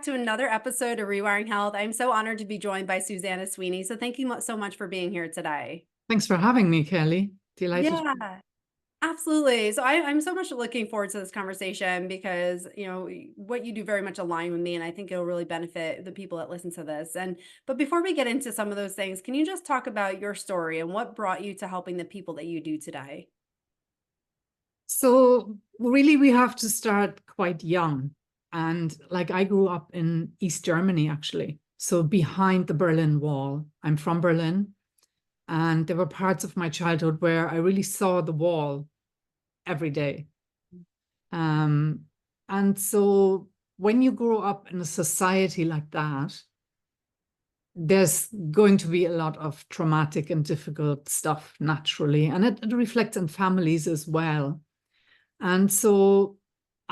to another episode of Rewiring Health. I'm so honored to be joined by Susanna Sweeney. So thank you so much for being here today. Thanks for having me, Kelly. Delighted. Yeah, absolutely. So I'm so much looking forward to this conversation because, what you do very much align with me, and I think it'll really benefit the people that listen to this. But before we get into some of those things, can you just talk about your story and what brought you to helping the people that you do today? So really, we have to start quite young. And like I grew up in East Germany, actually. So behind the Berlin Wall. I'm from Berlin. And there were parts of my childhood where I really saw the wall every day. And so when you grow up in a society like that, there's going to be a lot of traumatic and difficult stuff naturally. And it reflects in families as well. And so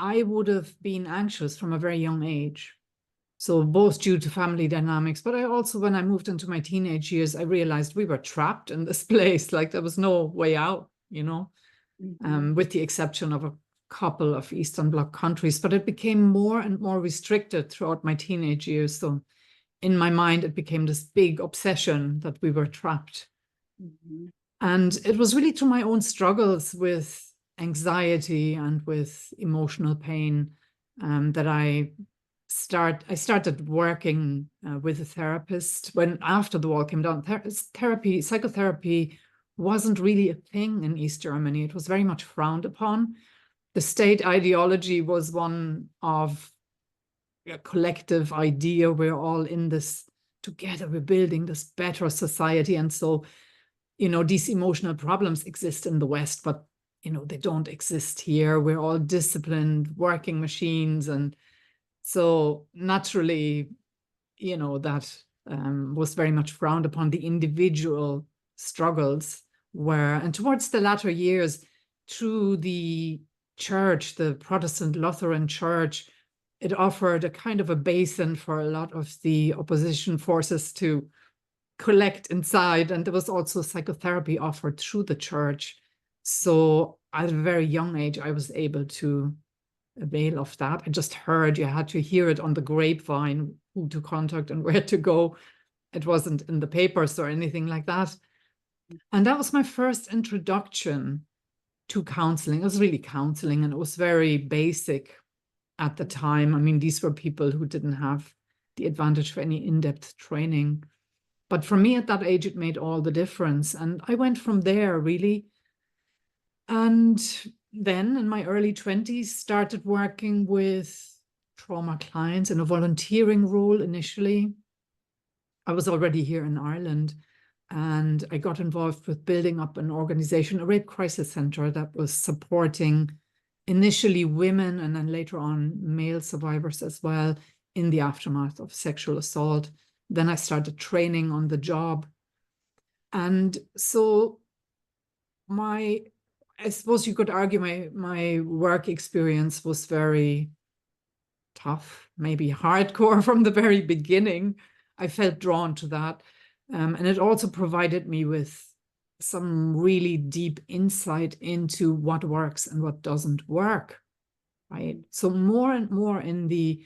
I would have been anxious from a very young age. So both due to family dynamics, but I also, when I moved into my teenage years, I realized we were trapped in this place. Like there was no way out, with the exception of a couple of Eastern Bloc countries. But it became more and more restricted throughout my teenage years. So in my mind, it became this big obsession that we were trapped. And it was really through my own struggles with anxiety and with emotional pain that I started working with a therapist. When after the wall came down, psychotherapy wasn't really a thing in East Germany. It was very much frowned upon. The state ideology was one of a collective idea. We're all in this together. We're building this better society. And so, these emotional problems exist in the West, but they don't exist here. We're all disciplined working machines. And so naturally, that was very much frowned upon. The individual struggles were, and towards the latter years, through the church, the Protestant Lutheran Church, it offered a kind of a basin for a lot of the opposition forces to collect inside. And there was also psychotherapy offered through the church. So at a very young age, I was able to avail of that. I just heard you had to hear it on the grapevine, who to contact and where to go. It wasn't in the papers or anything like that. And that was my first introduction to counseling. It was really counseling, and it was very basic at the time. I mean, these were people who didn't have the advantage for any in-depth training. But for me at that age, it made all the difference. And I went from there, really. And then in my early 20s, started working with trauma clients in a volunteering role initially. I was already here in Ireland, and I got involved with building up an organization, a rape crisis center that was supporting initially women and then later on male survivors as well in the aftermath of sexual assault. Then I started training on the job. And so I suppose you could argue my work experience was very tough, maybe hardcore from the very beginning. I felt drawn to that. And it also provided me with some really deep insight into what works and what doesn't work, right? So more and more in the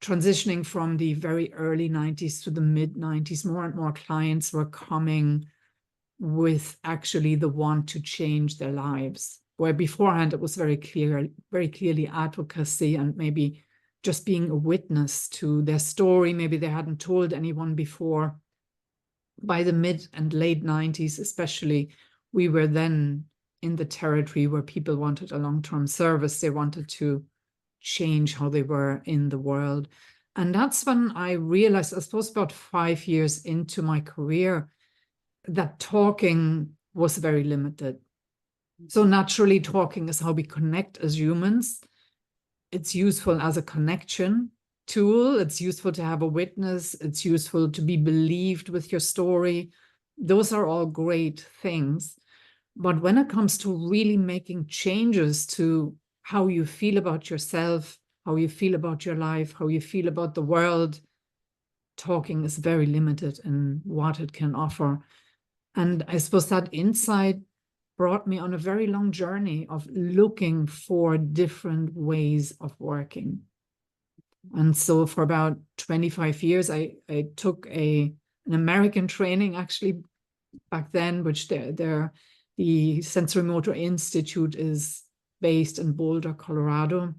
transitioning from the very early 90s to the mid 90s, more and more clients were coming with actually the want to change their lives, where beforehand it was very clearly advocacy and maybe just being a witness to their story. Maybe they hadn't told anyone before. By the mid and late 90s, especially, we were then in the territory where people wanted a long-term service. They wanted to change how they were in the world. And that's when I realized, I suppose about 5 years into my career, that talking was very limited. So naturally, talking is how we connect as humans. It's useful as a connection tool. It's useful to have a witness. It's useful to be believed with your story. Those are all great things. But when it comes to really making changes to how you feel about yourself, how you feel about your life, how you feel about the world, talking is very limited in what it can offer. And I suppose that insight brought me on a very long journey of looking for different ways of working. And so for about 25 years, I took an American training actually back then, which the Sensory Motor Institute is based in Boulder, Colorado.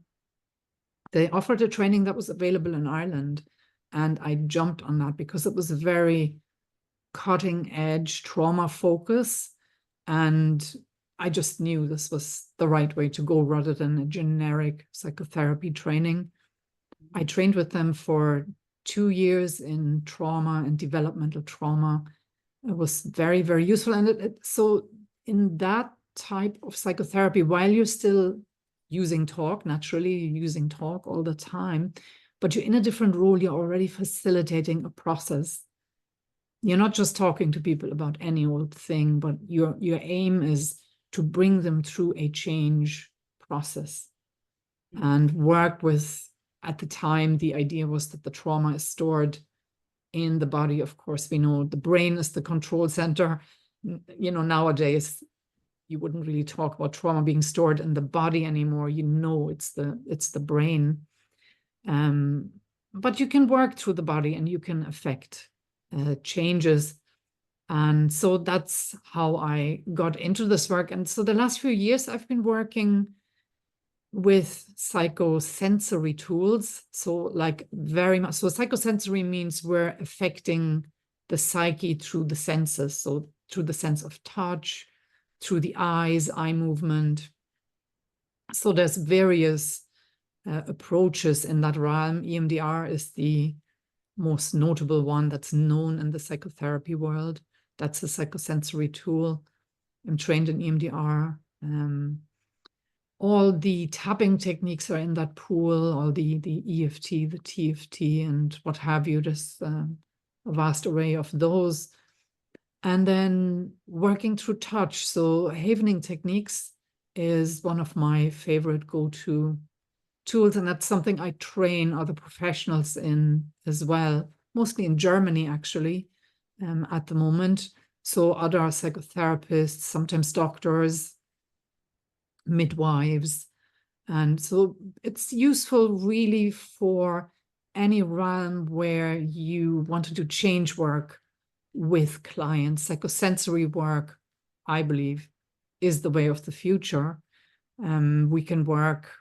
They offered a training that was available in Ireland, and I jumped on that because it was a very cutting edge trauma focus. And I just knew this was the right way to go rather than a generic psychotherapy training. I trained with them for 2 years in trauma and developmental trauma. It was very, very useful. And so in that type of psychotherapy, while you're still using talk, naturally you're using talk all the time, but you're in a different role, you're already facilitating a process. You're not just talking to people about any old thing, but your aim is to bring them through a change process and work with, at the time, the idea was that the trauma is stored in the body. Of course, we know the brain is the control center. You know, nowadays, you wouldn't really talk about trauma being stored in the body anymore. You know, it's the brain. But you can work through the body and you can affect changes. And so that's how I got into this work. And so the last few years, I've been working with psychosensory tools. So like very much, so psychosensory means we're affecting the psyche through the senses. So through the sense of touch, through the eyes, eye movement. So there's various approaches in that realm. EMDR is the most notable one that's known in the psychotherapy world. That's a psychosensory tool. I'm trained in EMDR. All the tapping techniques are in that pool, all the EFT, the TFT, and what have you. There's a vast array of those. And then working through touch. So havening techniques is one of my favorite go-to tools, and that's something I train other professionals in as well, mostly in Germany, actually, at the moment. So other psychotherapists, sometimes doctors, midwives. And so it's useful really for any realm where you want to do change work with clients. Psychosensory work, I believe, is the way of the future. We can work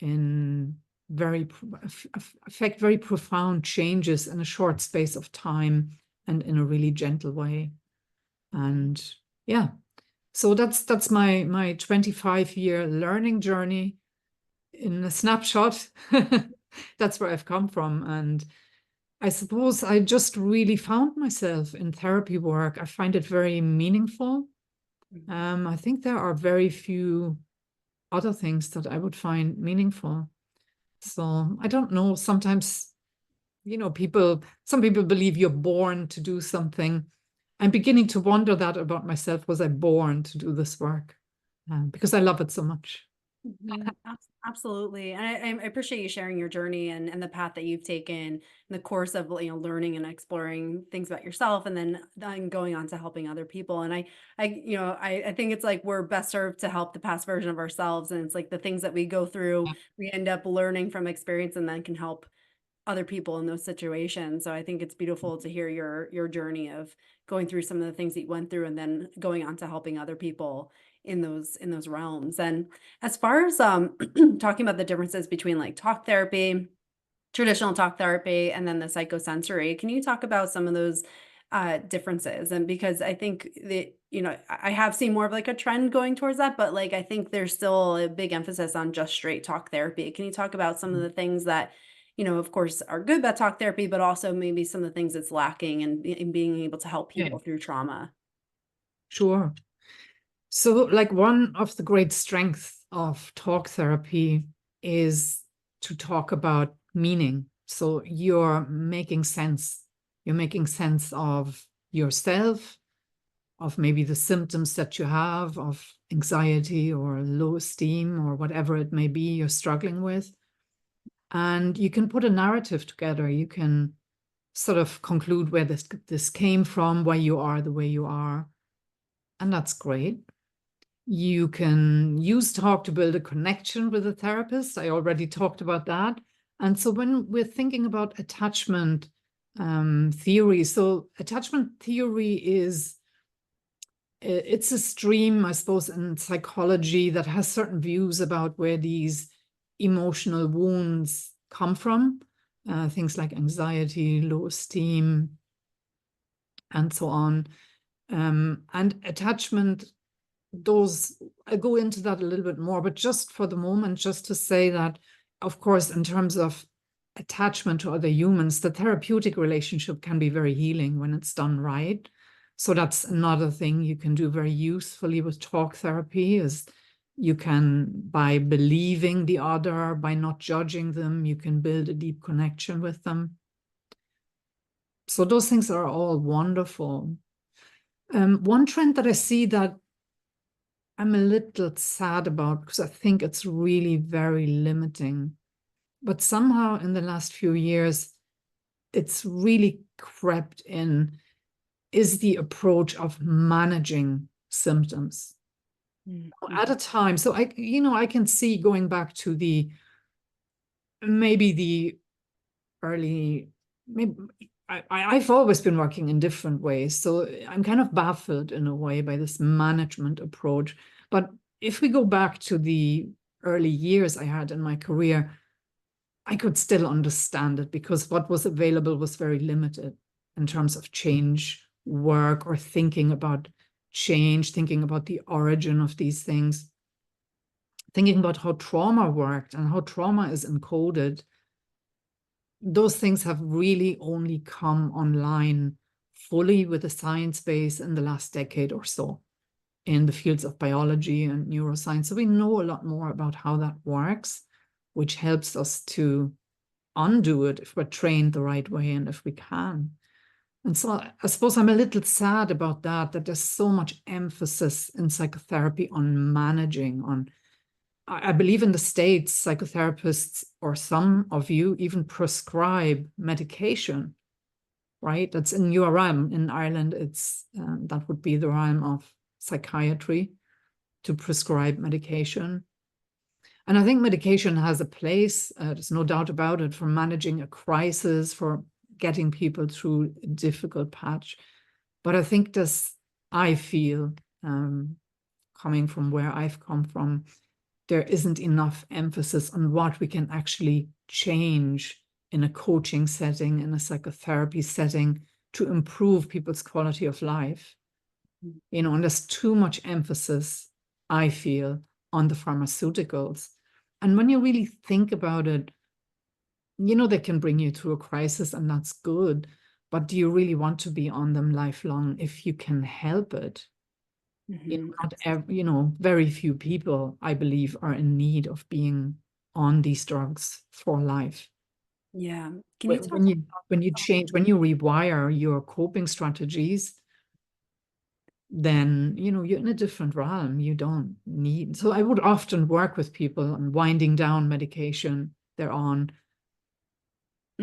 in affect very profound changes in a short space of time and in a really gentle way. And yeah, so that's my 25-year learning journey in a snapshot. That's where I've come from. And I suppose I just really found myself in therapy work. I find it very meaningful. I think there are very few other things that I would find meaningful. So I don't know, sometimes, you know, some people believe you're born to do something. I'm beginning to wonder that about myself. Was I born to do this work? Because I love it so much. Absolutely. And I appreciate you sharing your journey and the path that you've taken in the course of, you know, learning and exploring things about yourself and then going on to helping other people. And I think it's like we're best served to help the past version of ourselves. And it's like the things that we go through, we end up learning from experience and then can help other people in those situations. So I think it's beautiful to hear your journey of going through some of the things that you went through and then going on to helping other people in those realms. And as far as talking about the differences between like talk therapy, traditional talk therapy, and then the psychosensory, can you talk about some of those differences? And because I think that, you know, I have seen more of like a trend going towards that, but like I think there's still a big emphasis on just straight talk therapy. Can you talk about some of the things that, you know, of course, are good about talk therapy, but also maybe some of the things that's lacking in being able to help people through trauma? Sure. So like one of the great strengths of talk therapy is to talk about meaning. So you're making sense. You're making sense of yourself, of maybe the symptoms that you have, of anxiety or low esteem or whatever it may be you're struggling with. And you can put a narrative together. You can sort of conclude where this came from, why you are the way you are. And that's great. You can use talk to build a connection with a therapist. I already talked about that. And so when we're thinking about attachment theory, so attachment theory it's a stream, I suppose, in psychology that has certain views about where these emotional wounds come from, things like anxiety, low esteem, and so on. And attachment, I'll go into that a little bit more, but just for the moment, just to say that, of course, in terms of attachment to other humans, the therapeutic relationship can be very healing when it's done right. So that's another thing you can do very usefully with talk therapy, is you can, by believing the other, by not judging them, you can build a deep connection with them. So those things are all wonderful. One trend that I see that I'm a little sad about, because I think it's really very limiting, but somehow in the last few years, it's really crept in, is the approach of managing symptoms at a time. So I can see, going back to maybe the early, maybe I've always been working in different ways. So I'm kind of baffled in a way by this management approach. But if we go back to the early years I had in my career, I could still understand it, because what was available was very limited in terms of change work, or thinking about change, thinking about the origin of these things, thinking about how trauma worked and how trauma is encoded. Those things have really only come online fully with the science base in the last decade or so in the fields of biology and neuroscience. So we know a lot more about how that works, which helps us to undo it if we're trained the right way and if we can. And so I suppose I'm a little sad about that there's so much emphasis in psychotherapy on managing, I believe in the States, psychotherapists, or some of you, even prescribe medication, right? That's in your realm. In Ireland, that would be the realm of psychiatry, to prescribe medication. And I think medication has a place, there's no doubt about it, for managing a crisis, for getting people through a difficult patch. But I think I feel, coming from where I've come from, there isn't enough emphasis on what we can actually change in a coaching setting, in a psychotherapy setting, to improve people's quality of life. And there's too much emphasis, I feel, on the pharmaceuticals. And when you really think about it, they can bring you through a crisis, and that's good. But do you really want to be on them lifelong if you can help it? Very few people, I believe, are in need of being on these drugs for life. Yeah. Can you talk When you change, when you rewire your coping strategies, then you're in a different realm. You don't need. So I would often work with people on winding down medication they're on.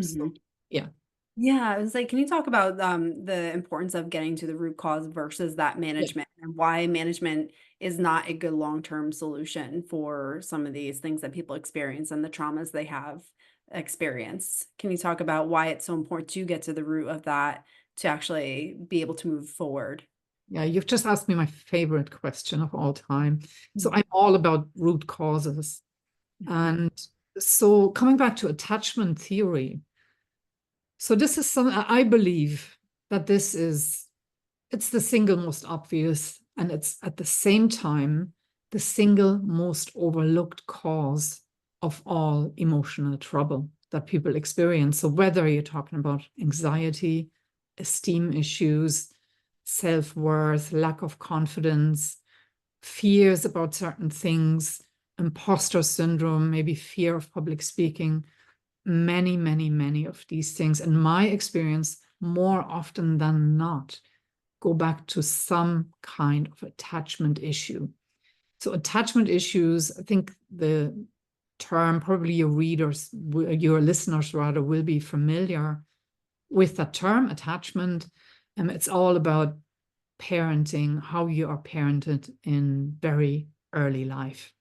So, yeah. Yeah, I was like, can you talk about the importance of getting to the root cause versus that management, and why management is not a good long-term solution for some of these things that people experience and the traumas they have experienced? Can you talk about why it's so important to get to the root of that to actually be able to move forward? Yeah, you've just asked me my favorite question of all time. So I'm all about root causes. And so coming back to attachment theory, so this is something I believe that it's the single most obvious, and it's at the same time the single most overlooked cause of all emotional trouble that people experience. So whether you're talking about anxiety, esteem issues, self-worth, lack of confidence, fears about certain things, imposter syndrome, maybe fear of public speaking, many, many, many of these things, in my experience, more often than not, go back to some kind of attachment issue. So attachment issues, I think the term, probably your listeners rather, will be familiar with that term, attachment. And it's all about parenting, how you are parented in very early life.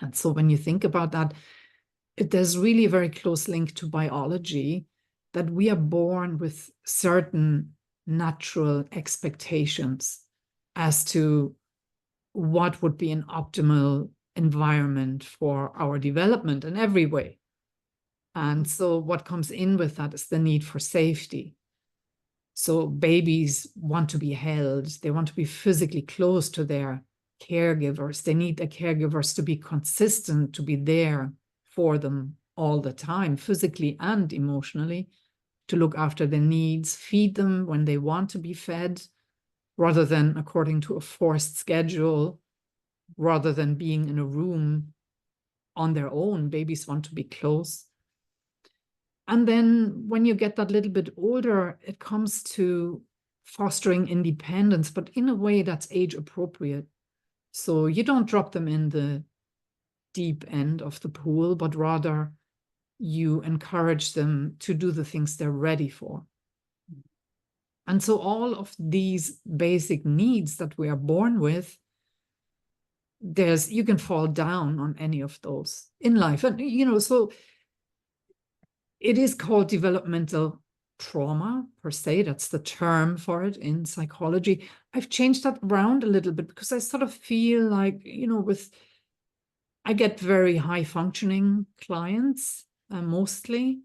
And so when you think about that, there's really a very close link to biology, that we are born with certain natural expectations as to what would be an optimal environment for our development in every way. And so what comes in with that is the need for safety. So babies want to be held, they want to be physically close to their caregivers. They need their caregivers to be consistent, to be there for them all the time, physically and emotionally, to look after their needs, feed them when they want to be fed, rather than according to a forced schedule, rather than being in a room on their own. Babies want to be close. And then when you get that little bit older, it comes to fostering independence, but in a way that's age appropriate. So you don't drop them in the deep end of the pool, but rather you encourage them to do the things they're ready for. And so all of these basic needs that we are born with, you can fall down on any of those in life. And, so it is called developmental trauma per se. That's the term for it in psychology. I've changed that around a little bit because I sort of feel like, I get very high functioning clients mostly.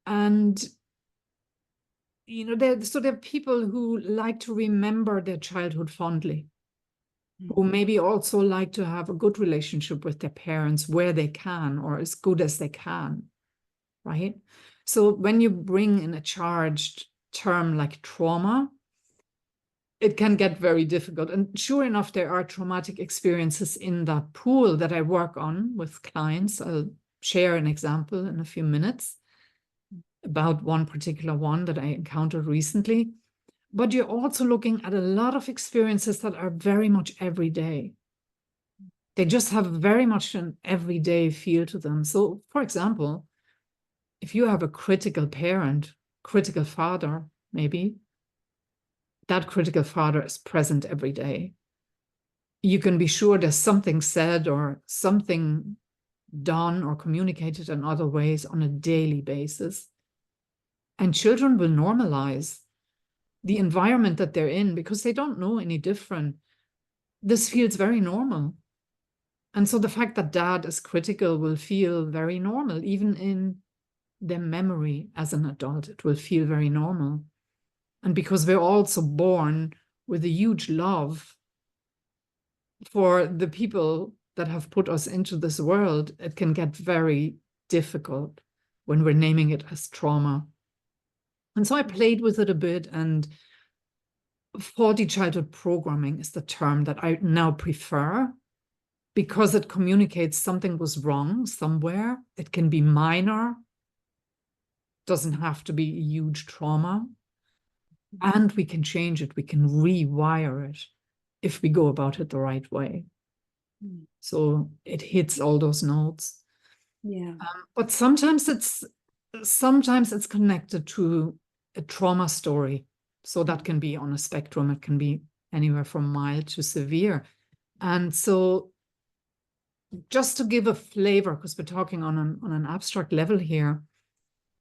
And, there are people who like to remember their childhood fondly, who maybe also like to have a good relationship with their parents where they can, or as good as they can, right? So when you bring in a charged term like trauma, it can get very difficult. And sure enough, there are traumatic experiences in that pool that I work on with clients. I'll share an example in a few minutes about one particular one that I encountered recently. But you're also looking at a lot of experiences that are very much everyday. They just have very much an everyday feel to them. So, for example, if you have a critical parent, critical father, maybe, that critical father is present every day. You can be sure there's something said or something done or communicated in other ways on a daily basis. And children will normalize the environment that they're in because they don't know any different. This feels very normal. And so the fact that dad is critical will feel very normal, even in their memory as an adult, it will feel very normal. And because we're also born with a huge love for the people that have put us into this world, it can get very difficult when we're naming it as trauma. And so I played with it a bit, and faulty childhood programming is the term that I now prefer because it communicates something was wrong somewhere. It can be minor, doesn't have to be a huge trauma, and we can change it. We can rewire it if we go about it the right way. So it hits all those notes. Yeah. But sometimes it's connected to a trauma story. So that can be on a spectrum. It can be anywhere from mild to severe. And so just to give a flavor, because we're talking on an abstract level here,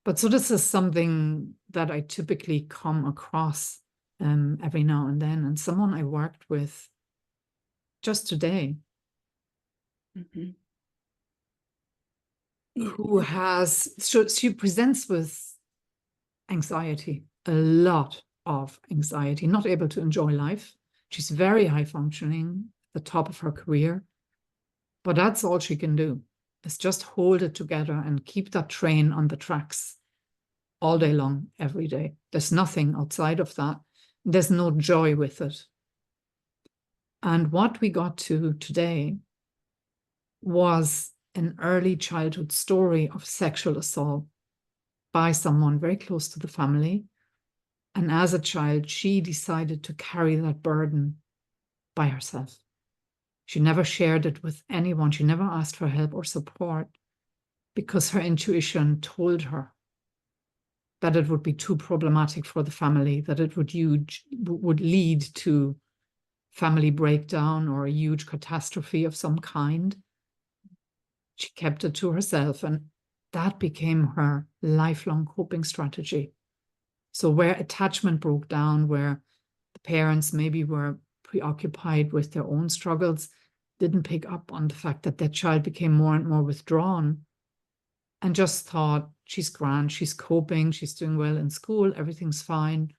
but so this is something that I typically come across every now and then. And someone I worked with just today, who she presents with anxiety, a lot of anxiety, not able to enjoy life. She's very high functioning, at the top of her career, but that's all she can do, is just hold it together and keep that train on the tracks all day long, every day. There's nothing outside of that. There's no joy with it. And what we got to today was an early childhood story of sexual assault by someone very close to the family. And as a child, she decided to carry that burden by herself. She never shared it with anyone. She never asked for help or support because her intuition told her that it would be too problematic for the family, that it would lead to family breakdown or a huge catastrophe of some kind. She kept it to herself, and that became her lifelong coping strategy. So where attachment broke down, where the parents maybe were preoccupied with their own struggles, didn't pick up on the fact that their child became more and more withdrawn and just thought, she's grand, she's coping, she's doing well in school, everything's fine,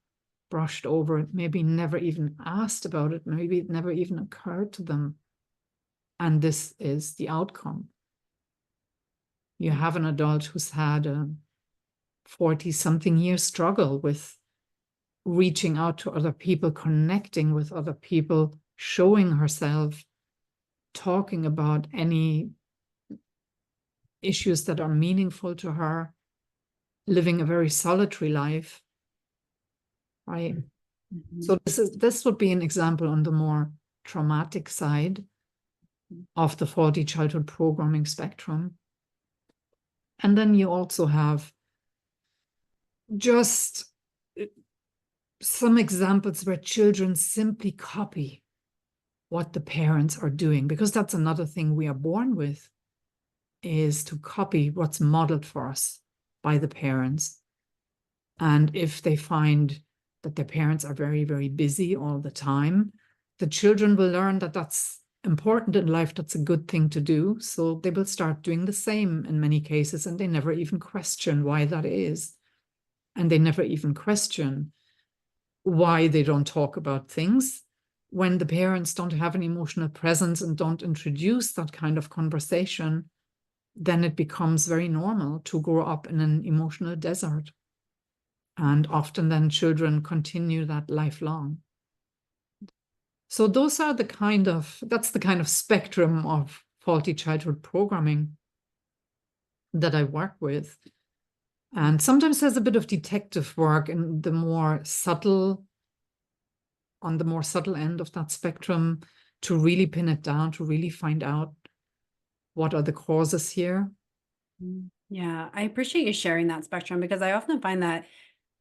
brushed over it, maybe never even asked about it, maybe it never even occurred to them. And this is the outcome. You have an adult who's had a 40-something year struggle with reaching out to other people, connecting with other people, showing herself, talking about any issues that are meaningful to her, living a very solitary life, right? Mhm. So this would be an example on the more traumatic side of the faulty childhood programming spectrum. And then you also have just some examples where children simply copy what the parents are doing, because that's another thing we are born with, is to copy what's modeled for us by the parents. And if they find that their parents are very, very busy all the time, the children will learn that that's important in life, that's a good thing to do. So they will start doing the same in many cases, and they never even question why that is. And they never even question why they don't talk about things. When the parents don't have an emotional presence and don't introduce that kind of conversation, then it becomes very normal to grow up in an emotional desert. And often then children continue that lifelong. So those are that's the kind of spectrum of faulty childhood programming that I work with. And sometimes there's a bit of detective work in the more subtle, on the more subtle end of that spectrum, to really pin it down, to really find out what are the causes here. Yeah, I appreciate you sharing that spectrum, because I often find that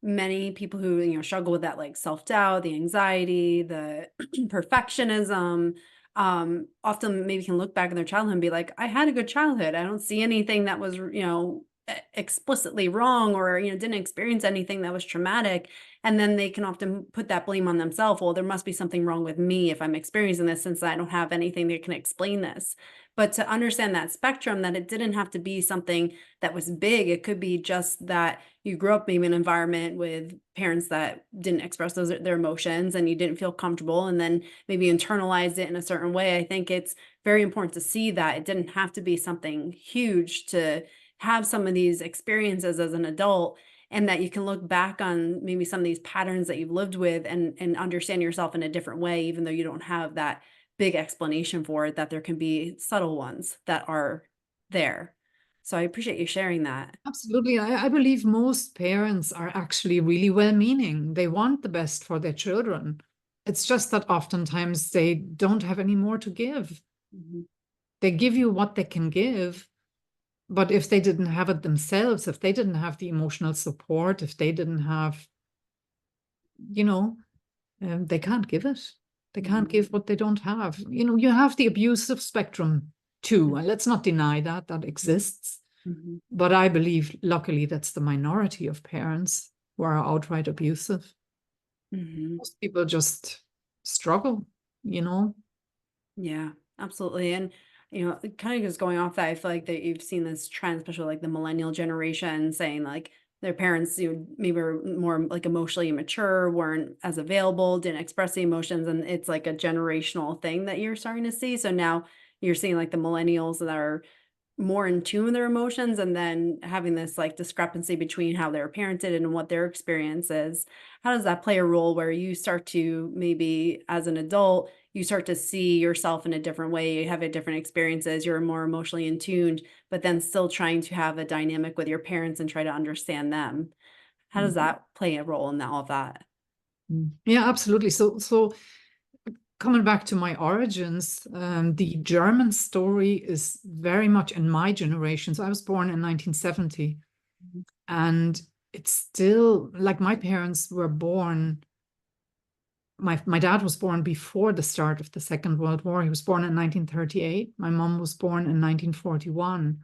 many people who, struggle with that, like self-doubt, the anxiety, the perfectionism, often maybe can look back in their childhood and be like, I had a good childhood. I don't see anything that was, explicitly wrong, or, didn't experience anything that was traumatic. And then they can often put that blame on themselves. Well, there must be something wrong with me if I'm experiencing this, since I don't have anything that can explain this. But to understand that spectrum, that it didn't have to be something that was big. It could be just that you grew up maybe in an environment with parents that didn't express their emotions, and you didn't feel comfortable, and then maybe internalized it in a certain way. I think it's very important to see that it didn't have to be something huge to have some of these experiences as an adult, and that you can look back on maybe some of these patterns that you've lived with, and understand yourself in a different way, even though you don't have that big explanation for it, that there can be subtle ones that are there. So I appreciate you sharing that. Absolutely. I believe most parents are actually really well-meaning. They want the best for their children. It's just that oftentimes they don't have any more to give. Mhm. They give you what they can give, but if they didn't have it themselves, if they didn't have the emotional support, if they didn't have, you know, they can't give it. They can't Mhm. give what they don't have. You have the abusive spectrum too, and let's not deny that that exists. Mhm. But I believe, luckily, that's the minority of parents who are outright abusive. Mhm. Most people just struggle, you know? Yeah, absolutely. And, kind of just going off that, I feel like that you've seen this trend, especially like the millennial generation, saying like their parents, maybe were more like emotionally immature, weren't as available, didn't express the emotions. And it's like a generational thing that you're starting to see. So now you're seeing like the millennials that are more in tune with their emotions, and then having this like discrepancy between how they're parented and what their experience is. How does that play a role where you start to, maybe as an adult, you start to see yourself in a different way, you have a different experiences, you're more emotionally in tuned, but then still trying to have a dynamic with your parents and try to understand them? How does that play a role in all of that? Yeah, absolutely. So coming back to my origins, the German story is very much in my generation. So I was born in 1970, and it's still like my parents were born my dad was born before the start of the Second World War. He was born in 1938. My mom was born in 1941.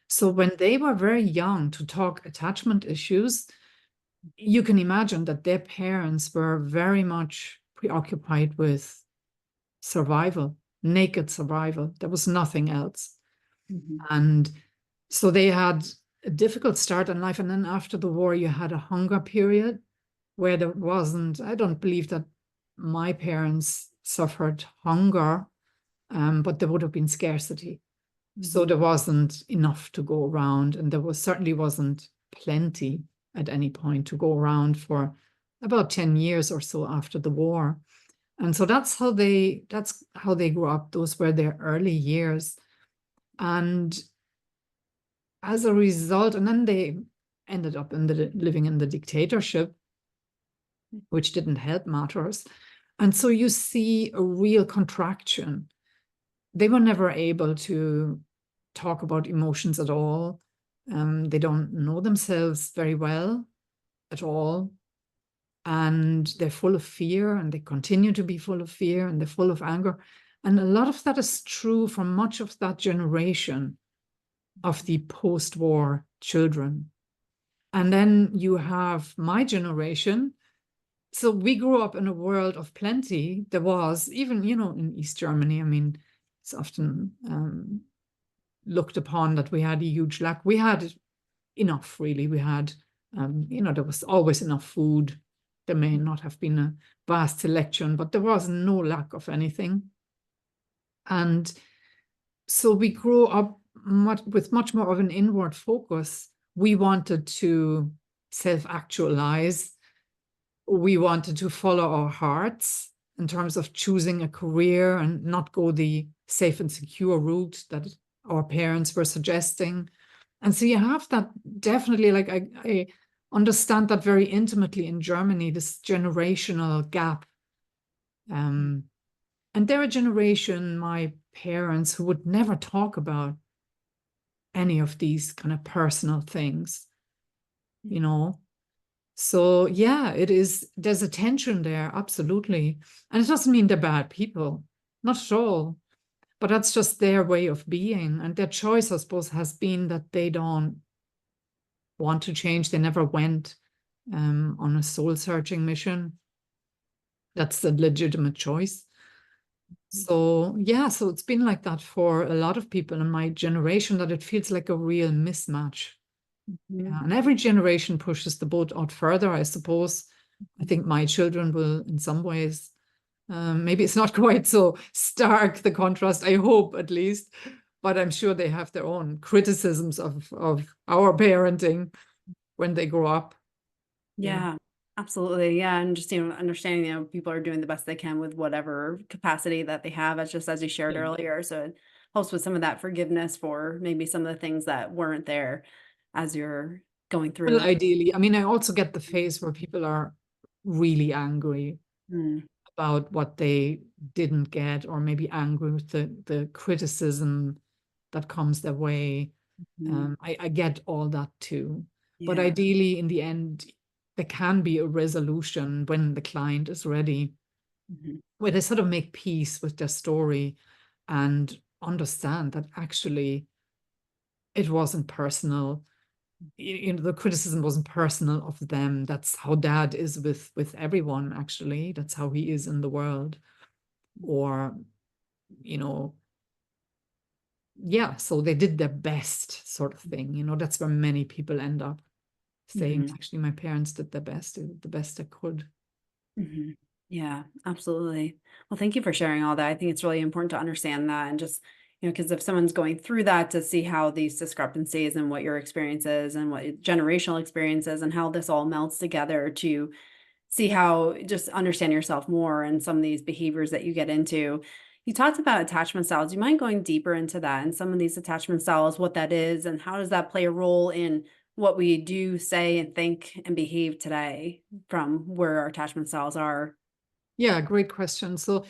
So when they were very young to talk attachment issues, you can imagine that their parents were very much preoccupied with survival, naked survival. There was nothing else. And so they had a difficult start in life. And then after the war, you had a hunger period where there wasn't, I don't believe that my parents suffered hunger, but there would have been scarcity. So there wasn't enough to go around, and there certainly wasn't plenty at any point to go around for about 10 years or so after the war. And so that's how they grew up. Those were their early years. And as a result, and then they ended up living in the dictatorship, which didn't help matters. And so you see a real contraction. They were never able to talk about emotions at all. They don't know themselves very well at all. And they're full of fear, and they continue to be full of fear, and they're full of anger. And a lot of that is true for much of that generation of the post-war children. And then you have my generation. So we grew up in a world of plenty. There was, even, in East Germany, I mean, it's often looked upon that we had a huge lack. We had enough, really. We had, there was always enough food. There may not have been a vast selection, but there was no lack of anything. And so we grew up with much more of an inward focus. We wanted to self-actualize. We wanted to follow our hearts in terms of choosing a career and not go the safe and secure route that our parents were suggesting. And so you have that definitely, like I understand that very intimately in Germany, this generational gap. And they're a generation, my parents, who would never talk about any of these kind of personal things, So yeah, there's a tension there, absolutely. And it doesn't mean they're bad people, not at all. But that's just their way of being. And their choice, I suppose, has been that they don't want to change. They never went on a soul-searching mission. That's a legitimate choice. So yeah, so it's been like that for a lot of people in my generation, that it feels like a real mismatch. Yeah, and every generation pushes the boat out further, I suppose. I think my children will, in some ways, maybe it's not quite so stark, the contrast, I hope, at least, but I'm sure they have their own criticisms of our parenting when they grow up. Yeah, absolutely. Yeah. And just, understanding, people are doing the best they can with whatever capacity that they have, as you shared earlier. So it helps with some of that forgiveness for maybe some of the things that weren't there as you're going through. Well, ideally, I mean, I also get the phase where people are really angry about what they didn't get, or maybe angry with the criticism that comes their way. I get all that too. But ideally, in the end, there can be a resolution when the client is ready, where they sort of make peace with their story and understand that actually it wasn't personal. The criticism wasn't personal of them. That's how dad is with everyone, actually. That's how he is in the world. Or, yeah, so they did their best, sort of thing. That's where many people end up saying, actually, my parents did their best. They did the best they could. Yeah, absolutely. Well, thank you for sharing all that. I think it's really important to understand that, and just, because if someone's going through that, to see how these discrepancies and what your experience is and what generational experiences and how this all melts together, to see how, just understand yourself more and some of these behaviors that you get into. You talked about attachment styles. Do you mind going deeper into that and some of these attachment styles, what that is, and how does that play a role in what we do, say, and think and behave today from where our attachment styles are? Yeah, great question. So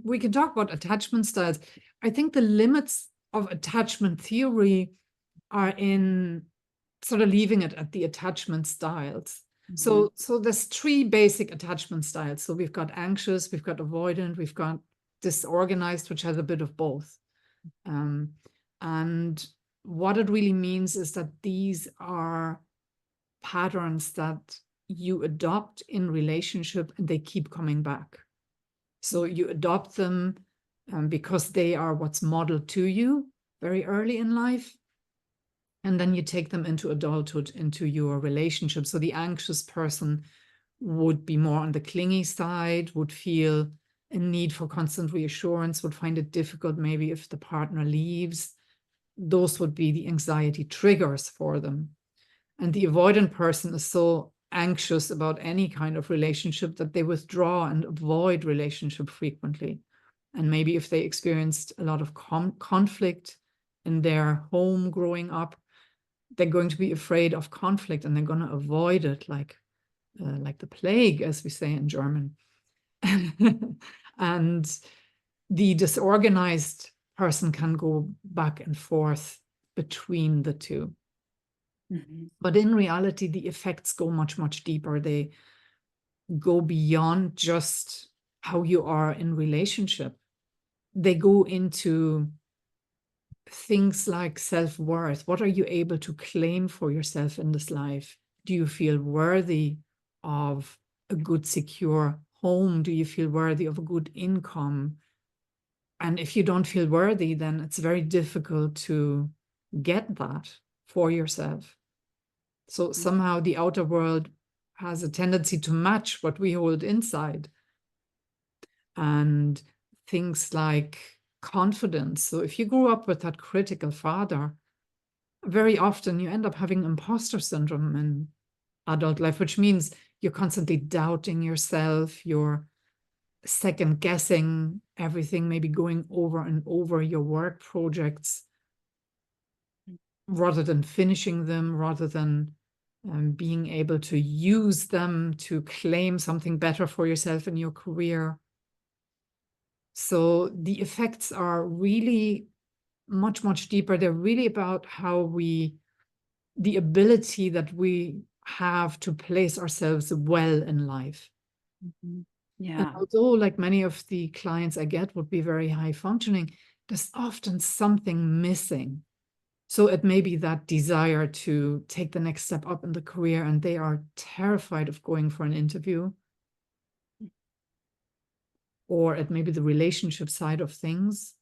we can talk about attachment styles. I think the limits of attachment theory are in sort of leaving it at the attachment styles. Mhm. So there's three basic attachment styles. So we've got anxious, we've got avoidant, we've got disorganized, which has a bit of both. And what it really means is that these are patterns that you adopt in relationship and they keep coming back. So you adopt them because they are what's modeled to you very early in life. And then you take them into adulthood, into your relationship. So the anxious person would be more on the clingy side, would feel a need for constant reassurance, would find it difficult maybe if the partner leaves. Those would be the anxiety triggers for them. And the avoidant person is so anxious about any kind of relationship that they withdraw and avoid relationship frequently. And maybe if they experienced a lot of conflict in their home growing up, they're going to be afraid of conflict and they're going to avoid it like the plague, as we say in German. And the disorganized person can go back and forth between the two. Mhm. But in reality, the effects go much, much deeper. They go beyond just how you are in relationship. They go into things like self-worth. What are you able to claim for yourself in this life? Do you feel worthy of a good, secure home? Do you feel worthy of a good income? And if you don't feel worthy, then it's very difficult to get that for yourself. So somehow the outer world has a tendency to match what we hold inside. And things like confidence. So if you grew up with that critical father, very often you end up having imposter syndrome in adult life, which means you're constantly doubting yourself, you're second guessing everything, maybe going over and over your work projects rather than finishing them, rather than being able to use them to claim something better for yourself in your career. So the effects are really much, much deeper. They're really about the ability that we have to place ourselves well in life. Mhm. And Yeah. although, like many of the clients I get would be very high functioning, there's often something missing. So it may be that desire to take the next step up in the career, and they are terrified of going for an interview. Or it may be the relationship side of things,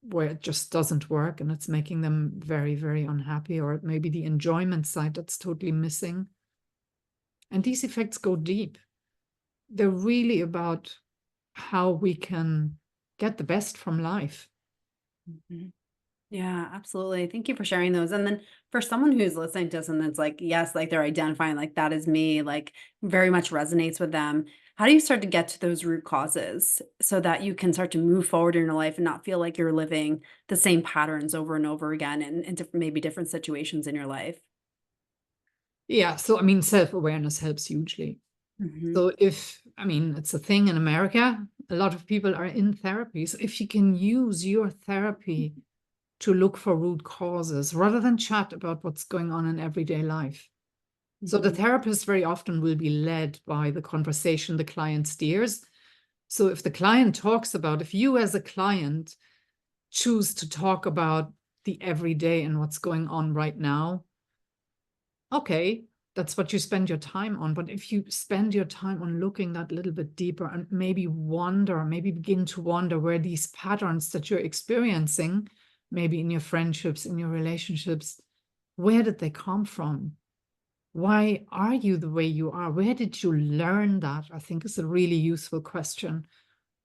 where it just doesn't work and it's making them very, very unhappy. Or it may be the enjoyment side that's totally missing. And these effects go deep. They're really about how we can get the best from life. Mhm. Yeah, absolutely. Thank you for sharing those. And then for someone who's listening to this and that's like, yes, like they're identifying, like that is me, like very much resonates with them. How do you start to get to those root causes so that you can start to move forward in your life and not feel like you're living the same patterns over and over again in different, maybe different situations in your life? Yeah. So, I mean, self awareness helps hugely. Hmm. So, it's a thing in America, a lot of people are in therapy. So, if you can use your therapy to look for root causes rather than chat about what's going on in everyday life. So the Hmm. therapist very often will be led by the conversation the client steers. So if the client talks about, if you as a client choose to talk about the everyday and what's going on right now, okay, that's what you spend your time on. But if you spend your time on looking that little bit deeper and maybe begin to wonder where these patterns that you're experiencing, maybe in your friendships, in your relationships, where did they come from? Why are you the way you are? Where did you learn that? I think is a really useful question.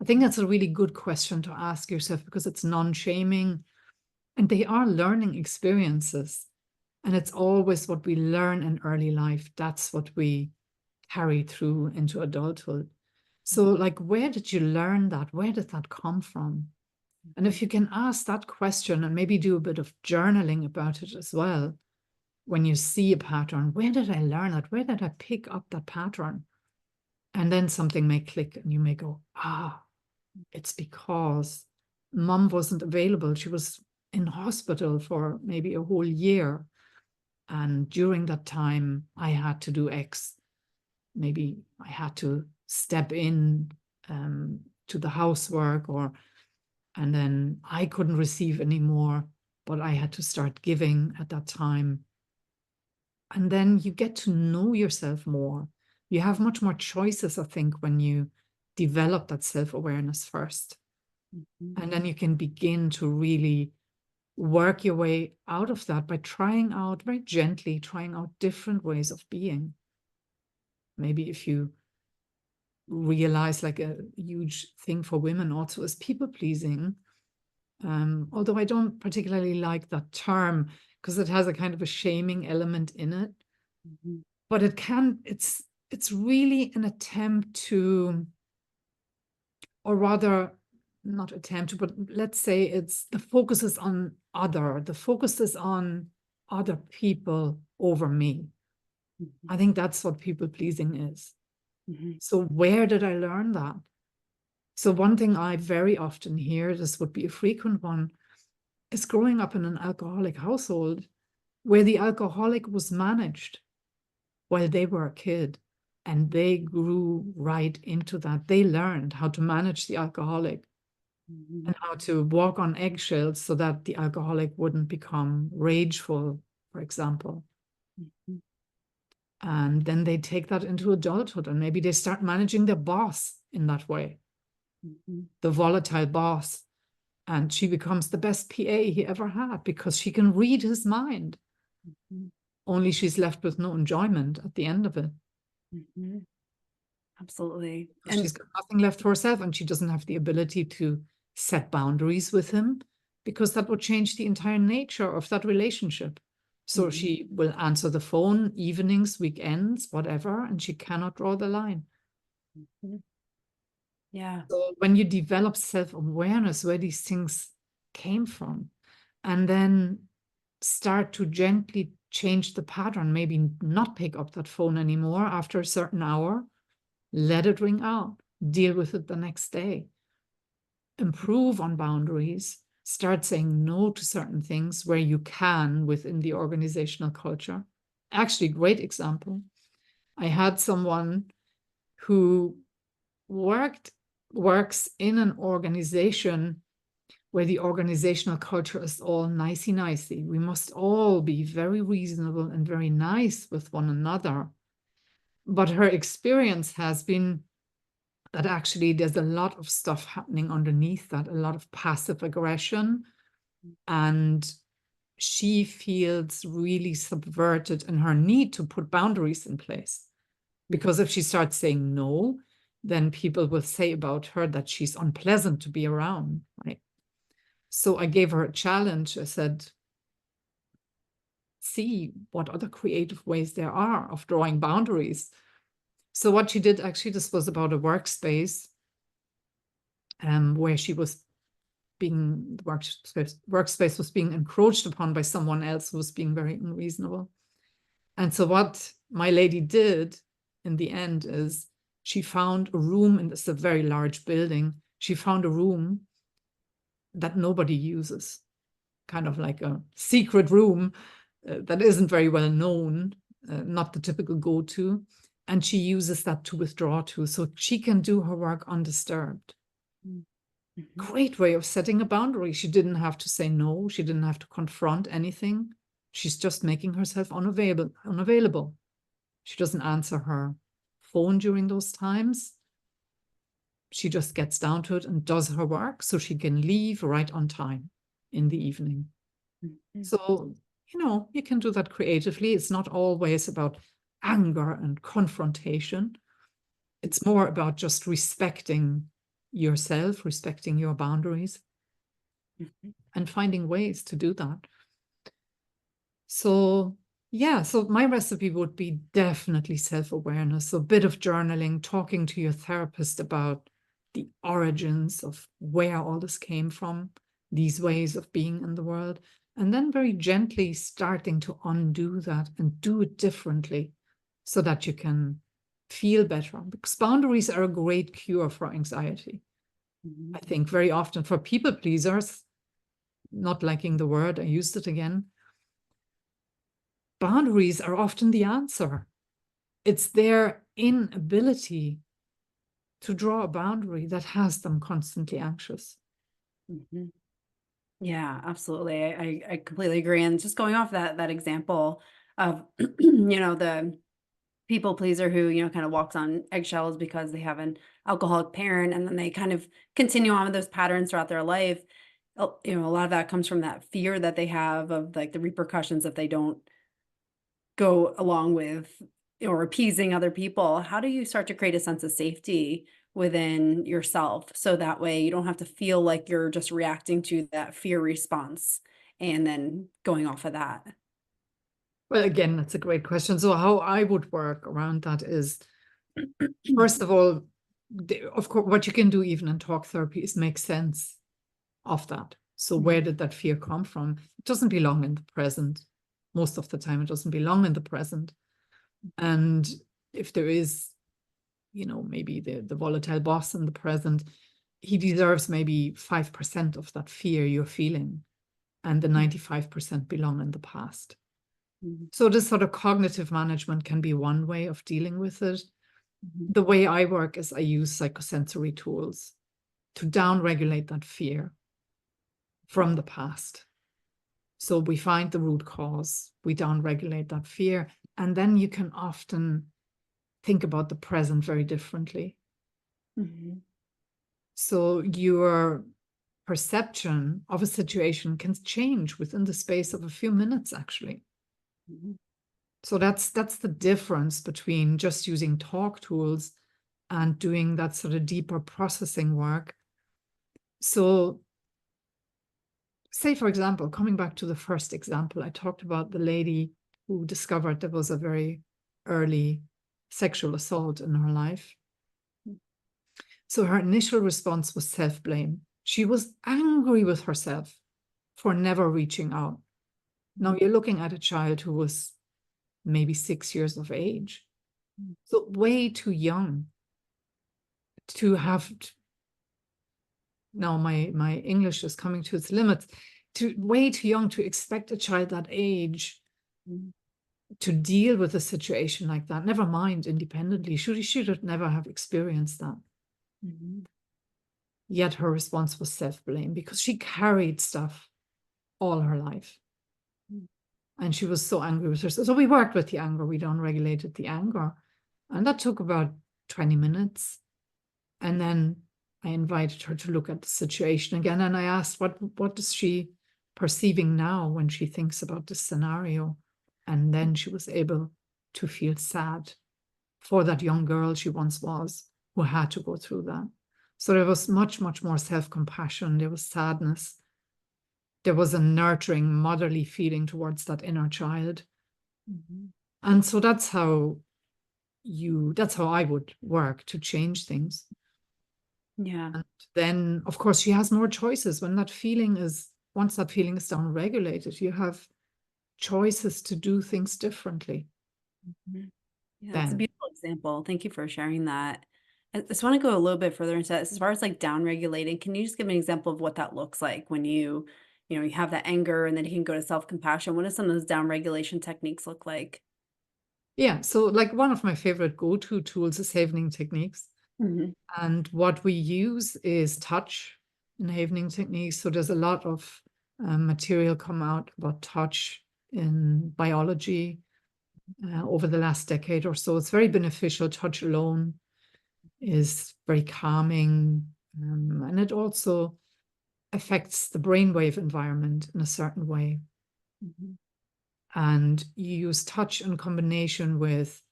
I think that's a really good question to ask yourself because it's non-shaming and they are learning experiences. And it's always what we learn in early life. That's what we carry through into adulthood. So, like, where did you learn that? Where did that come from? And if you can ask that question and maybe do a bit of journaling about it as well, when you see a pattern, where did I learn it? Where did I pick up that pattern? And then something may click and you may go, it's because mom wasn't available. She was in hospital for maybe a whole year. And during that time, I had to do X. Maybe I had to step in to the housework, and then I couldn't receive anymore, but I had to start giving at that time. And then you get to know yourself more. You have much more choices, I think, when you develop that self-awareness first. And then you can begin to really work your way out of that by trying out very gently, trying out different ways of being. Maybe if you realize, like, a huge thing for women also is people pleasing. Although I don't particularly like that term because it has a kind of a shaming element in it. But it's really an attempt to, or rather not attempt to, but let's say it's the focus is on the focus is on other people over me. I think that's what people pleasing is. So where did I learn that? So one thing I very often hear, this would be a frequent one, is growing up in an alcoholic household where the alcoholic was managed while they were a kid, and they grew right into that. They learned how to manage the alcoholic and how to walk on eggshells so that the alcoholic wouldn't become rageful, for example. And then they take that into adulthood, and maybe they start managing their boss in that way, the volatile boss. And she becomes the best PA he ever had because she can read his mind. Only she's left with no enjoyment at the end of it. Absolutely. And she's got nothing left for herself, and she doesn't have the ability to set boundaries with him because that would change the entire nature of that relationship. So she will answer the phone evenings, weekends, whatever, and she cannot draw the line. Yeah. So when you develop self-awareness where these things came from, and then start to gently change the pattern, maybe not pick up that phone anymore after a certain hour, let it ring out, deal with it the next day, improve on boundaries, start saying no to certain things where you can within the organizational culture. Actually, great example. I had someone who works in an organization where the organizational culture is all nicey. We must all be very reasonable and very nice with one another. But her experience has been that actually there's a lot of stuff happening underneath that, a lot of passive aggression. And she feels really subverted in her need to put boundaries in place. Because if she starts saying no, then people will say about her that she's unpleasant to be around, right? So I gave her a challenge. I said, see what other creative ways there are of drawing boundaries. So what she did, actually, this was about a workspace where she was being, the workspace was being encroached upon by someone else who was being very unreasonable. And so what my lady did in the end is she found a room, and it's a very large building. She found a room that nobody uses, kind of like a secret room that isn't very well known, not the typical go-to. And she uses that to withdraw to, so she can do her work undisturbed. Great way of setting a boundary. She didn't have to say no. She didn't have to confront anything. She's just making herself unavailable. She doesn't answer her phone during those times. She just gets down to it and does her work so she can leave right on time in the evening. So, you can do that creatively. It's not always about anger and confrontation. It's more about just respecting yourself, respecting your boundaries, and finding ways to do that. So, yeah, so my recipe would be definitely self-awareness, so a bit of journaling, talking to your therapist about the origins of where all this came from, these ways of being in the world, and then very gently starting to undo that and do it differently so that you can feel better. Because boundaries are a great cure for anxiety. I think very often for people pleasers, not liking the word, I used it again. boundaries are often the answer. It's their inability to draw a boundary that has them constantly anxious. Mhm. Yeah, absolutely. I completely agree. And just going off that example of, the people pleaser who, kind of walks on eggshells because they have an alcoholic parent and then they kind of continue on with those patterns throughout their life. A lot of that comes from that fear that they have of like the repercussions if they don't go along with or appeasing other people. How do you start to create a sense of safety within yourself so that way you don't have to feel like you're just reacting to that fear response and then going off of that? Well, again, that's a great question. So how I would work around that is, first of all, of course, what you can do even in talk therapy is make sense of that. So where did that fear come from? It doesn't belong in the present. Most of the time, it doesn't belong in the present. And if there is, maybe the volatile boss in the present, he deserves maybe 5% of that fear you're feeling, and the 95% belong in the past. Mhm. So this sort of cognitive management can be one way of dealing with it. Mhm. The way I work is I use psychosensory tools to downregulate that fear from the past. So we find the root cause, we downregulate that fear, and then you can often think about the present very differently. Mhm. So your perception of a situation can change within the space of a few minutes, actually. Mhm. So that's the difference between just using talk tools and doing that sort of deeper processing work. So say, for example, coming back to the first example, I talked about the lady who discovered there was a very early sexual assault in her life. So her initial response was self-blame. She was angry with herself for never reaching out. Now you're looking at a child who was maybe 6 years of age, so way too young to have. Now my English is coming to its limits. Way too young to expect a child that age Mhm. to deal with a situation like that. Never mind independently. She should never have experienced that. Mhm. Yet her response was self-blame because she carried stuff all her life. Mhm. And she was so angry with herself. So we worked with the anger. We downregulated the anger. And that took about 20 minutes. And then I invited her to look at the situation again. And I asked, what is she perceiving now when she thinks about this scenario? And then she was able to feel sad for that young girl she once was who had to go through that. So there was much, much more self-compassion. There was sadness. There was a nurturing, motherly feeling towards that inner child. Mhm. And so that's how I would work to change things. Yeah. And then, of course, she has more choices when once that feeling is downregulated, you have choices to do things differently Mhm. Yeah, it's a then. beautiful example. Thank you for sharing that. I just want to go a little bit further into this. As far as like down regulating, can you just give me an example of what that looks like when you have that anger and then you can go to self-compassion? What do some of those down regulation techniques look like? Yeah. So, like, one of my favorite go-to tools is havening techniques. Mhm. And what we use is touch in havening techniques. So, there's a lot of material come out about touch in biology over the last decade or so. It's very beneficial. Touch alone is very calming. And it also affects the brainwave environment in a certain way. Mhm. And you use touch in combination with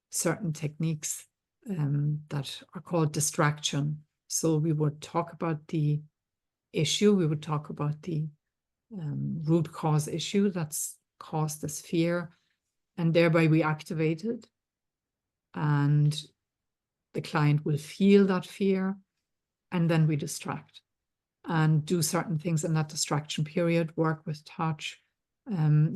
certain techniques that are called distraction. So we would talk about the issue, we would talk about the root cause issue that's caused this fear, and thereby we activate it. And the client will feel that fear, and then we distract and do certain things in that distraction period, work with touch.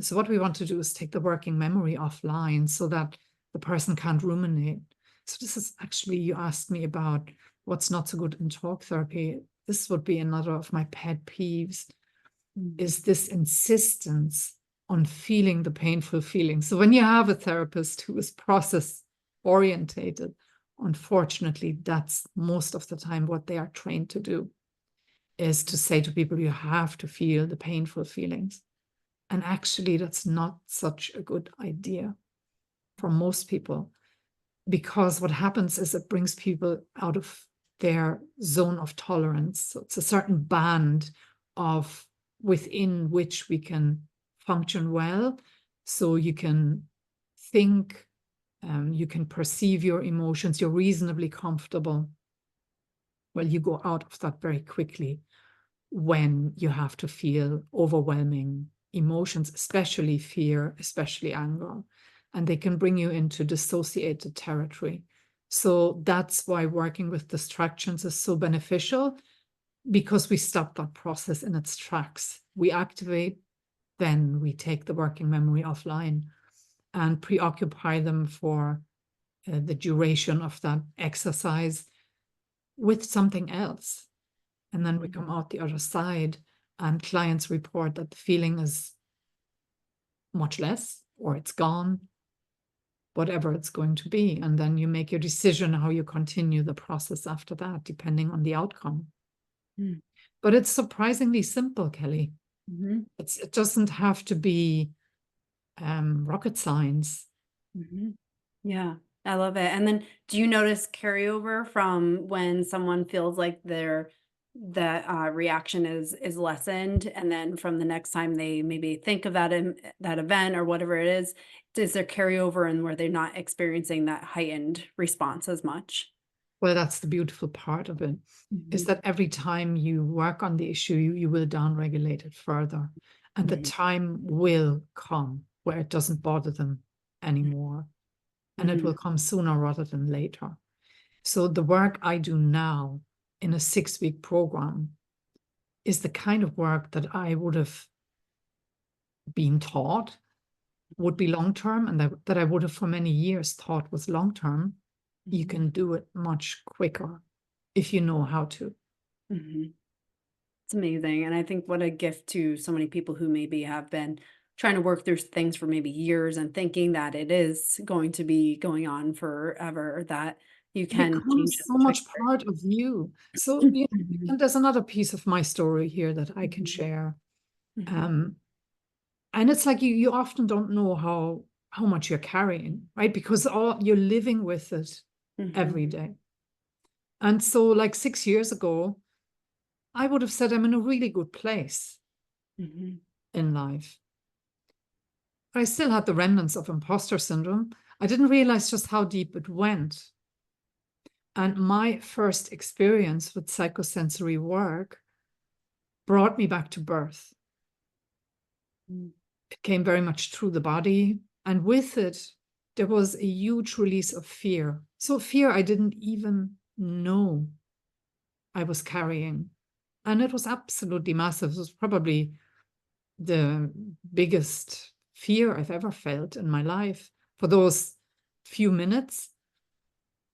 So what we want to do is take the working memory offline so that the person can't ruminate. So this is actually, you asked me about what's not so good in talk therapy. This would be another of my pet peeves, Mhm. is this insistence on feeling the painful feelings. So when you have a therapist who is process orientated, unfortunately, that's most of the time what they are trained to do, is to say to people, you have to feel the painful feelings. And actually, that's not such a good idea for most people, because what happens is it brings people out of their zone of tolerance. So it's a certain band of within which we can function well. So you can think, you can perceive your emotions, you're reasonably comfortable. Well, you go out of that very quickly when you have to feel overwhelming emotions, especially fear, especially anger, and they can bring you into dissociated territory. So that's why working with distractions is so beneficial, because we stop that process in its tracks. We activate, then we take the working memory offline and preoccupy them for the duration of that exercise with something else. And then we come out the other side, and clients report that the feeling is much less, or it's gone, whatever it's going to be. And then you make your decision how you continue the process after that, depending on the outcome. Mm. But it's surprisingly simple, Kelly. Mm-hmm. It doesn't have to be rocket science. Mm-hmm. Yeah, I love it. And then do you notice carryover from when someone feels like their that reaction is lessened, and then from the next time they maybe think of that event or whatever it is there carryover and where they're not experiencing that heightened response as much? Well, that's the beautiful part of it, is Mhm, that every time you work on the issue, you will downregulate it further. And the mhm, time will come where it doesn't bother them anymore. And it will mhm, come sooner rather than later. So the work I do now in a 6-week program is the kind of work that I would have been taught would be long term, and that I would have for many years thought was long term. You mhm, can do it much quicker if you know how to. mhm. It's amazing, and I think what a gift to so many people who maybe have been trying to work through things for maybe years and thinking that it is going to be going on forever, that you It can change becomes it so much much quicker. part of you. So, Mhm, and there's another piece of my story here that I can mhm, share. mhm, Um, and it's like you often don't know how much you're carrying, right? Because you're living with it mhm, every day. And so, like 6 years ago, I would have said I'm in a really good place mhm, in life. But I still had the remnants of imposter syndrome. I didn't realize just how deep it went. And my first experience with psychosensory work brought me back to birth. mm, It came very much through the body. And with it, there was a huge release of fear. So, fear I didn't even know I was carrying. And it was absolutely massive. It was probably the biggest fear I've ever felt in my life for those few minutes.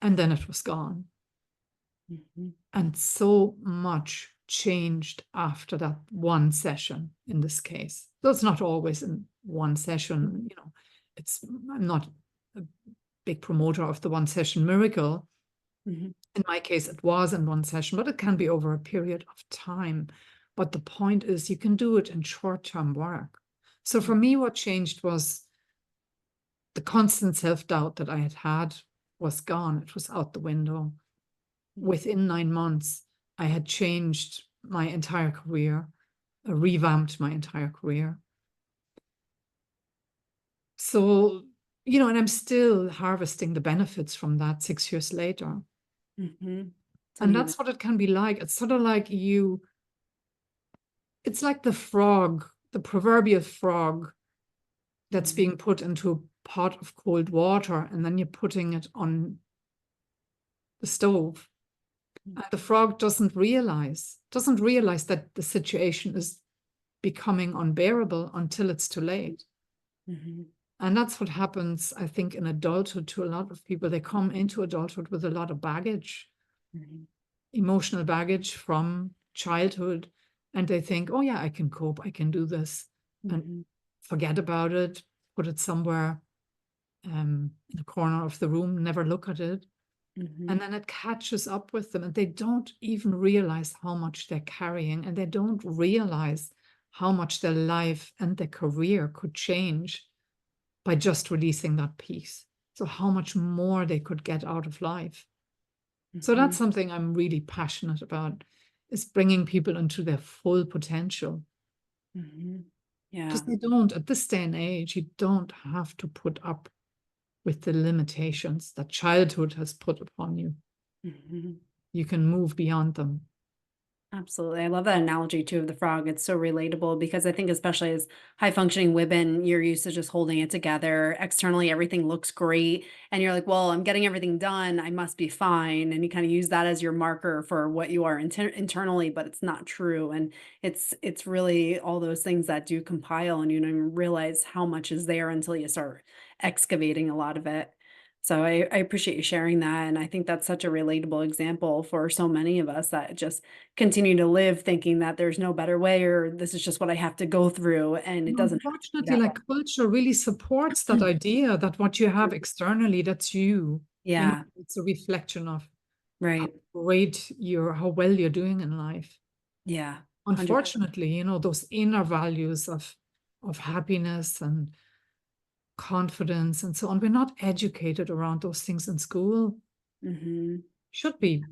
And then it was gone. mhm, And so much changed after that one session in this case. So it's not always in one session, I'm not a big promoter of the one session miracle. mhm, In my case, it was in one session, but it can be over a period of time. But the point is, you can do it in short-term work. So for me, what changed was the constant self-doubt that I had had was gone. It was out the window. mhm, Within 9 months, I had changed my entire career, revamped my entire career. So, and I'm still harvesting the benefits from that 6 years later. mhm. It's And amazing. that's what it can be like. It's sort of like it's like the frog, the proverbial frog that's Mhm, being put into a pot of cold water, and then you're putting it on the stove. And the frog doesn't realize that the situation is becoming unbearable until it's too late. mhm, And that's what happens, I think, in adulthood to a lot of people. They come into adulthood with a lot of baggage, mhm, emotional baggage from childhood, and they think, oh, yeah, I can cope, I can do this. And mhm. forget about it, put it somewhere in the corner of the room, never look at it. Mhm. And then it catches up with them, and they don't even realize how much they're carrying, and they don't realize how much their life and their career could change by just releasing that piece. So, how much more they could get out of life. So, that's Mhm. something I'm really passionate about, is bringing people into their full potential. Mhm. Because Yeah. they don't, at this day and age, you don't have to put up with the limitations that childhood has put upon you. Mhm. You can move beyond them. Absolutely. I love that analogy too of the frog. It's so relatable because I think, especially as high functioning women, you're used to just holding it together. Externally, everything looks great. And you're like, well, I'm getting everything done. I must be fine. And you kind of use that as your marker for what you are internally, but it's not true. And it's really all those things that do compile and you don't even realize how much is there until you start excavating a lot of it. So I appreciate you sharing that. And I think that's such a relatable example for so many of us that just continue to live thinking that there's no better way or this is just what I have to go through, and it And doesn't have to be unfortunately, that like culture really supports that way. idea that what you have externally, that's you. You know, Yeah, it's a reflection of how right. how well you're doing in life. Yeah, 100%. Unfortunately, those inner values of happiness and confidence and so on, we're not educated around those things in school. Mhm. Should be.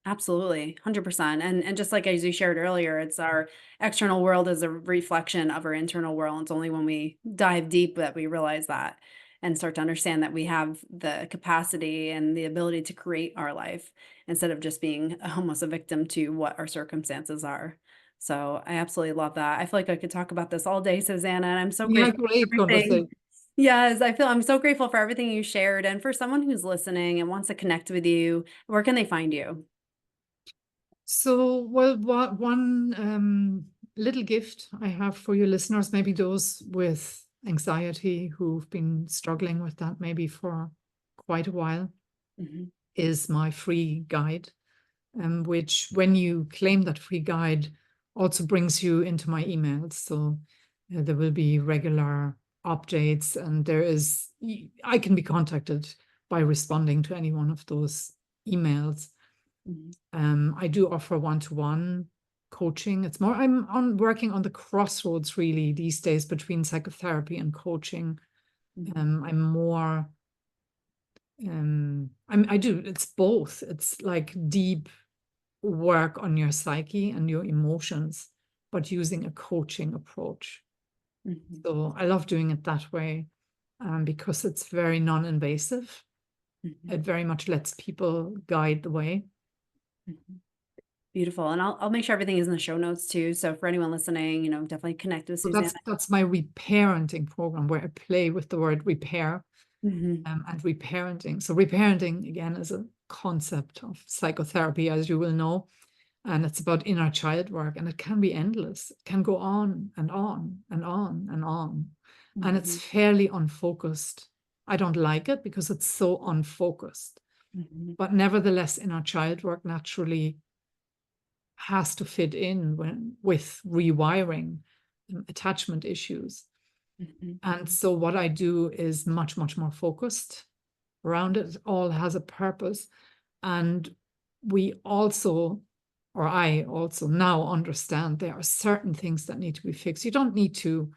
Absolutely, 100%. And just like as you shared earlier, it's our external world is a reflection of our internal world. It's only when we dive deep that we realize that and start to understand that we have the capacity and the ability to create our life instead of just being almost a victim to what our circumstances are. So I absolutely love that. I feel like I could talk about this all day, Susanna, and I'm so Yeah, grateful great for everything. conversation. Yes, I'm so grateful for everything you shared. And for someone who's listening and wants to connect with you, where can they find you? So, well, one little gift I have for your listeners, maybe those with anxiety who've been struggling with that maybe for quite a while, Mhm. is my free guide, which, when you claim that free guide, also brings you into my emails. So there will be regular updates, and I can be contacted by responding to any one of those emails. Mhm, I do offer one-to-one coaching. It's more, I'm working on the crossroads really these days between psychotherapy and coaching. mhm, I'm more, I do, it's both. It's like deep work on your psyche and your emotions, but using a coaching approach. mhm, So I love doing it that way, because it's very non-invasive. mhm, It very much lets people guide the way. mhm. Beautiful, and I'll make sure everything is in the show notes too, so for anyone listening, definitely connect with So Susanna. that's my reparenting program, where I play with the word repair, Mhm, and reparenting. So reparenting, again, is a concept of psychotherapy, as you will know, and it's about inner child work, and it can be endless. It can go on and on and on and on, and it's mhm, fairly unfocused. I don't like it because it's so unfocused, mhm, but nevertheless, inner child work naturally has to fit in with rewiring, attachment issues. mhm, And so what I do is much, much more focused around it. It all has a purpose. And we also, or I also now understand, there are certain things that need to be fixed. You don't need to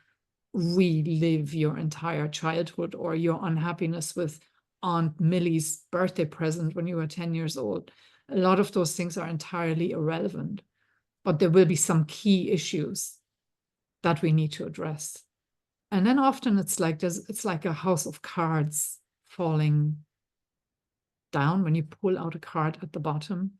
relive your entire childhood or your unhappiness with Aunt Millie's birthday present when you were 10 years old. A lot of those things are entirely irrelevant, but there will be some key issues that we need to address. And then often it's like a house of cards falling down when you pull out a card at the bottom.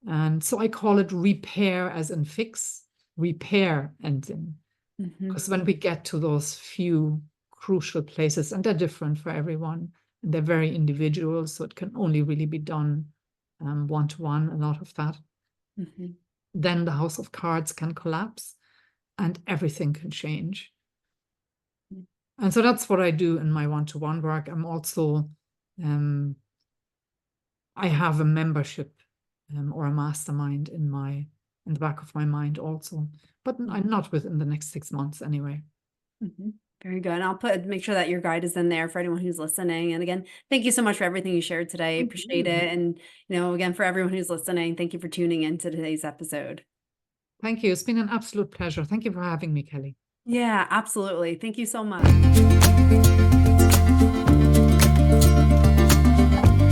And so I call it repair, as in fix, repair ending. mhm, Because when we get to those few crucial places, and they're different for everyone, and they're very individual, so it can only really be done one-to-one, a lot of that, mhm, then the house of cards can collapse and everything can change. mhm, And so that's what I do in my one-to-one work. I'm also, I have a membership, or a mastermind in the back of my mind also, but I'm mhm. not within the next 6 months anyway. Mhm. Very good. I'll make sure that your guide is in there for anyone who's listening. And again, thank you so much for everything you shared today. Thank Appreciate you. it. And, again, for everyone who's listening, thank you for tuning in to today's episode. Thank you. It's been an absolute pleasure. Thank you for having me, Kelly. Yeah, absolutely. Thank you so much.